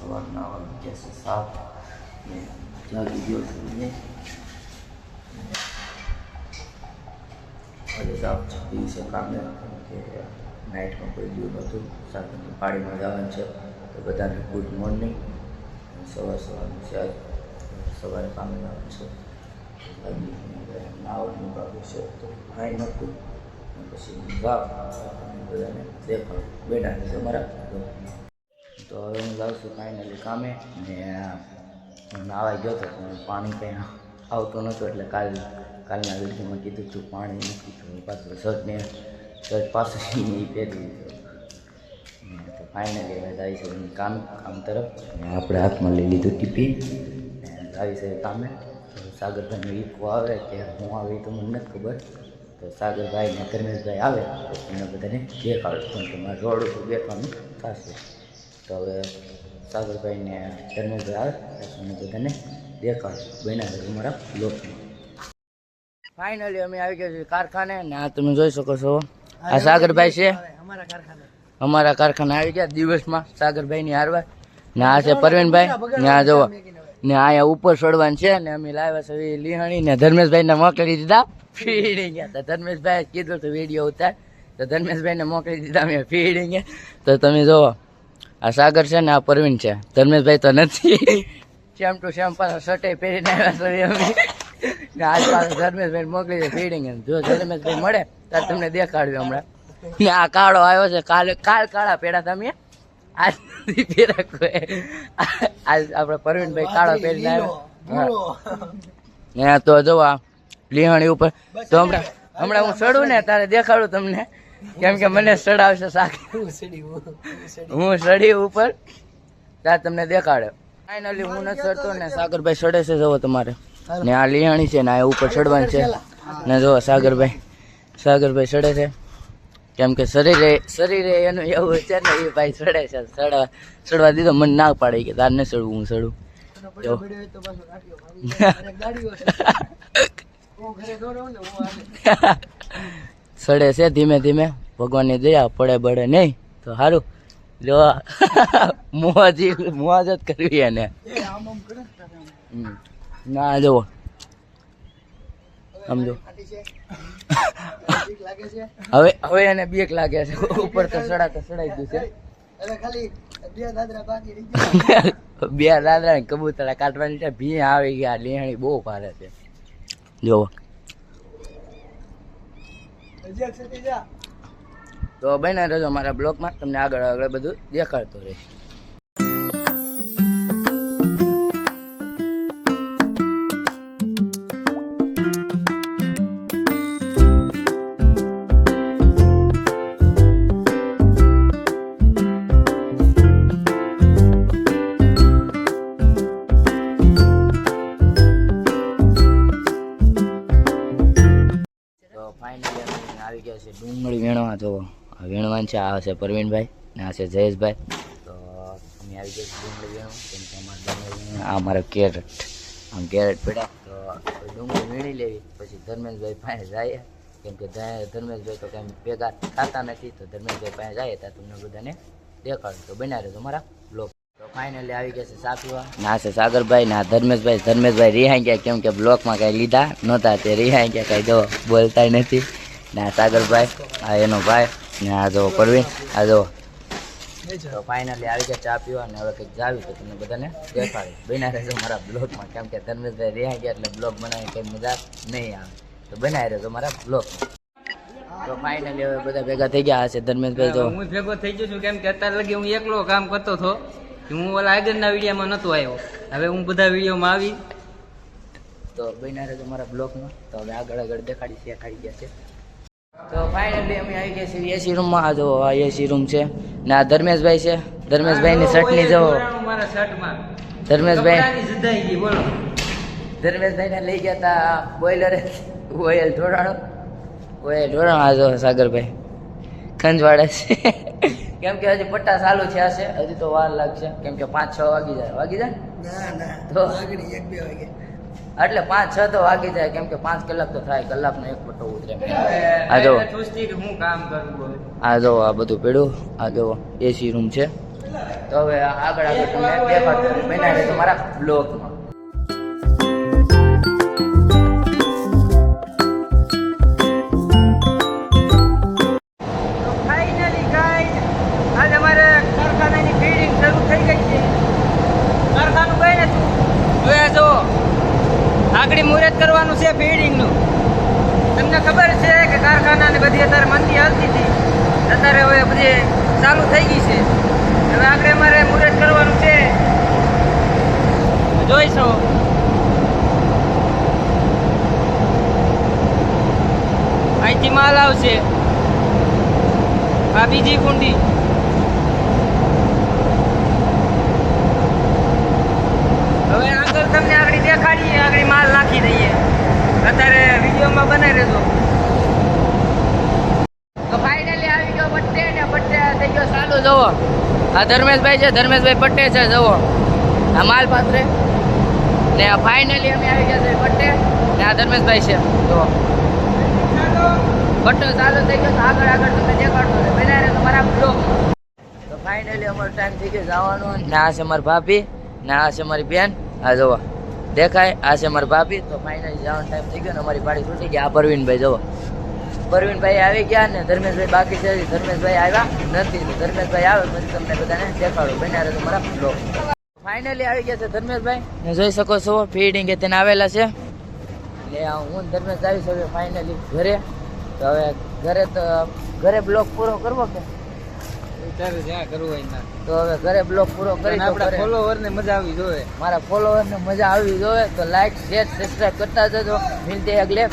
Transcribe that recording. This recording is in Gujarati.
સવારના વાગ્યા છે 7 ને જાગી ગયો છું ને આજે જાવ દિવસે કામે કે નાઇટમાં કોઈ દિવસ નહોતું સાધનની પાડીમાં જવાનું છે તો બધાને ગુડ મોર્નિંગ સવારનું છે આજ સવારે કામે જવાનું છે નાવાનું બાબુ છે તો ખાઈ નહોતું પછી જાવ બધાને દેખાડ બેઠા છે અમારા તો હવે હું જાઉં છું ફાઇનલી કામે ને નાવા ગયો હતો પણ પાણી કંઈ આવતું નહોતું એટલે કાલના વિડીયોમાં કીધું હતું પાણી નથી તો પાછું શર્ટ પાછળ એ પહેરી દીધો તો ફાઇનલી હવે જાય છે કામ તરફ ને આપણે હાથમાં લઈ લીધું ટીપી ને જાય છે કામે તો સાગરભાઈનો ઈકો આવે કે હું આવે એ તો મને નથી ખબર તો સાગરભાઈ ને ધર્મેશભાઈ આવે તો એમને બધાને દેખાડું પણ તમારે રોડ ઉપર બેઠવાનું થશે તો હવે સાગરભાઈને ધર્મેશભાઈ આવે તો એમને બધાને દેખાડું બન્યા છે અમારા લોકમાં ફાઇનલી અમે આવી ગયા છીએ કારખાને ને આ તમે જોઈ શકો છો આ સાગરભાઈ છે અમારા કારખાને આવી ગયા દિવસમાં સાગરભાઈની હારવાર ને આ છે પરવીનભાઈ ને આ જોવા ને અહીંયા ઉપર ચડવાનું છે ને અમે લાવ્યા છે લીહાણી ને ધર્મેશભાઈને મોકલી દીધા ફીડી ગયા તો ધર્મેશભાઈ કીધું તો વિડીયો ઉતાર તો ધર્મેશભાઈને મોકલી દીધા અમે ફીડી ગયા તો તમે જોવો આ સાગર છે ને આ પરવીન છે ધર્મેશભાઈ તો નથી સેમ ટુ સેમ પાછા શર્ટે પહેરીને આવ્યા છે અમે ને આજ પાછા ધર્મેશભાઈ મોકલી દે ફીડિંગ જો ધર્મેશભાઈ મળે ત્યારે તમને દેખાડ્યું હમણાં ને આ કાળો આવ્યો છે કાલ કાળા પહેરા તમે આજ નથી પહેરા કોઈ આજ આપણે પરવીનભાઈ કાળો પહેરીને આવ્યો ને તો જોવા લીહાણી ઉપર તો હમણાં હું ચડું ને તારે દેખાડું તમને કેમ કે મને ચડાવશે શાક હું ચડી ઉપર ત્યાં તમને દેખાડે ફાઇનલી હું નથી ચડતો ને સાગરભાઈ ચડે છે જવો તમારે ને આ લીહાણી છે ને આ ઉપર ચડવાનું છે ને જો સાગરભાઈ ચડે છે કેમ કે શરીરે એનું એવું છે ને એ ભાઈ ચડે છે ચડવા દીધો મને ના પાડે કે તાર ન ચડવું હું ચડું ચડે છે ધીમે ધીમે ભગવાનની દયા પડે બળે નહીં તો સારું જો મોજ જ કરવી એને ના જુઓ સમજો હવે એને બીક લાગે છે ઉપર તો ચડાઈ ગયું છે બે દાદરા કબૂતરા કાઢવાની છે ભી આવી ગયા લીહાણી બહુ ભારે છે જુઓ તો બન્યા રહેજો મારા બ્લોગમાં તમને આગળ બધું દેખાડતો રહીશ આવી ગયા છે ડુંગળી વીણવા જો વીણવાન છે આ છે પરવીનભાઈ ને આ છે જયેશભાઈ તો અમે આવી ગયા છે ડુંગળી વીણવા કેમ કે આ મારો કેરેટ આમ કેરેટ પડ્યા તો ડુંગળી વીણી લેવી પછી ધર્મેશભાઈ પાસે જાય કેમ કે ધર્મેશભાઈ તો કંઈ ભેગા ખાતા નથી તો ધર્મેશભાઈ પાસે જાય ત્યાં તમને બધાને દેખાડું તો બન્યા રહેજો મારા બ્લોગ તો ફાઇનલી આવી ગયા છે સાપીવા ના છે સાગરભાઈ ના ધર્મેશભાઈ રિહાઈ ગયા કેમ કે બ્લોકમાં કાંઈ લીધા નહોતા તે રિહાઈ ગયા કાંઈ જો બોલતા નથી ના સાગરભાઈ આ એનો ભાઈ ને આ જો પરવીન આ જો તો ફાઇનલી આવી ગયા ચા પીવા ને હવે કંઈક જાવી તો તમને બધાને દેખાડે બન્યા રહેજો મારા બ્લોગમાં કેમ કે ધર્મેશભાઈ રિહાઈ ગયા એટલે બ્લોગ બનાવી કંઈ મજા નહીં આવે તો બનાવી રહેજો મારા બ્લોગ તો ફાઇનલી હવે બધા ભેગા થઈ ગયા હશે ધર્મેશભાઈ તો હું ભેગો થઈ ગયો છું કેમ કે અત્યારે લગી હું એકલો કામ કરતો હતો હું ઓલા આગળના વિડીયોમાં નહોતો આવ્યો હવે હું બધા વિડીયોમાં આવી તો બન્યા રહેજો મારા બ્લોગમાં તો હવે આગળ દેખાડી ગયા છે તો ફાઇનલી અમે આવી ગયા છીએ એસી રૂમમાં આ જો આ એસી રૂમ છે ને આ ધર્મેશભાઈ છે ધર્મેશભાઈની શર્ટની જો મારા શર્ટમાં ધર્મેશભાઈ બોલો ધર્મેશભાઈને લઈ ગયા હતા બોઇલરે ઓઇલ ઢોળાણો આ જો સાગરભાઈ ખંજવાડે છે કેમ કે હજી પટ્ટા ચાલુ છે હશે હજી તો વાર લાગશે કેમ કે 5-6 વાગી જાય તો એટલે 5-6 તો વાગી જાય કેમ કે 5 કલાક તો થાય કલાકનો એક પટ્ટો ઉતરે આ જો હું કામ કરું આ જો આ બધું પડ્યું આ જો એસી રૂમ છે તો હવે આગળ તમને દેખાડતો રહે. બન્યા રહેજો મારા બ્લોગમાં. ફાઇનલી ગાઈસ આજે અમારે કારખાનાની ફીડિંગ શરૂ થઈ ગઈ છે. કારખાનું કઈ નથી જોયા જો આગળ મુહૂર્ત કરવાનું છે ફીડિંગનું. તમને ખબર છે કે કારખાનાની બધી અત્યારે મંદી હાલતી હતી, અત્યારે હવે બધી ચાલુ થઈ ગઈ છે. હવે આગળ અમારે મુહૂર્ત કરવાનું છે, જોઈશો. અહીંથી માલ આવશે, આ બીજી કુંડી. હવે આગળ તમને આગળ દેખાડીએ, આગળ માલ નાખી દઈએ. અત્યારે વિડીયોમાં બનાવી રહેજો. તો ફાઇનલી આવી ગયો પટ્ટે ને પટ્ટે થઈ ગયો ચાલુ. જુઓ આ ધર્મેશભાઈ છે, ધર્મેશભાઈ પટ્ટે છે. જુઓ આ માલ પાત્રે ને ફાઇનલી અમે આવી ગયા છે પટ્ટે ને આ ધર્મેશભાઈ છે. જુઓ પટ્ટો ચાલુ થઈ ગયો. આગળ આગળ તમને દેખાડતો રહે. બના રહે મારા બ્લોગ. તો ફાઇનલી અમારો ટાઈમ થઈ ગયો જવાનો. ને આ છે મારી ભાભી ને આ છે મારી બેન. આ જોવા દેખાય, આ છે મારી ભાભી. તો ફાઇનલી જવાનો ટાઈમ થઈ ગયો ને અમારી પાડી છૂટી ગઈ. આ પરવીનભાઈ જોવો, પરવીનભાઈ આવી ગયા ને ધર્મેશભાઈ બાકી છે. ધર્મેશભાઈ આવ્યા નથી. ધર્મેશભાઈ આવે પછી તમને બધાને દેખાડો. બન્યા રહે મારા બ્લોગ. ફાઇનલી આવી ગયા છે ધર્મેશભાઈ ને જોઈ શકો છો ફીડિંગ તેને આવેલા છે. એટલે હું ધર્મેશ આવી છું ફાઇનલી ઘરે. તો હવે ઘરે બ્લોગ પૂરો કરવો કે ત્યારે જ્યાં કરવું હોય ના. તો હવે ઘરે બ્લોગ પૂરો કરી આપણા ફોલોવર ને મજા આવી જોઈએ. મારા ફોલોવર ને મજા આવી જોઈએ તો લાઈક શેર સબસ્ક્રાઇબ કરતા જજો. મિલતે અગલે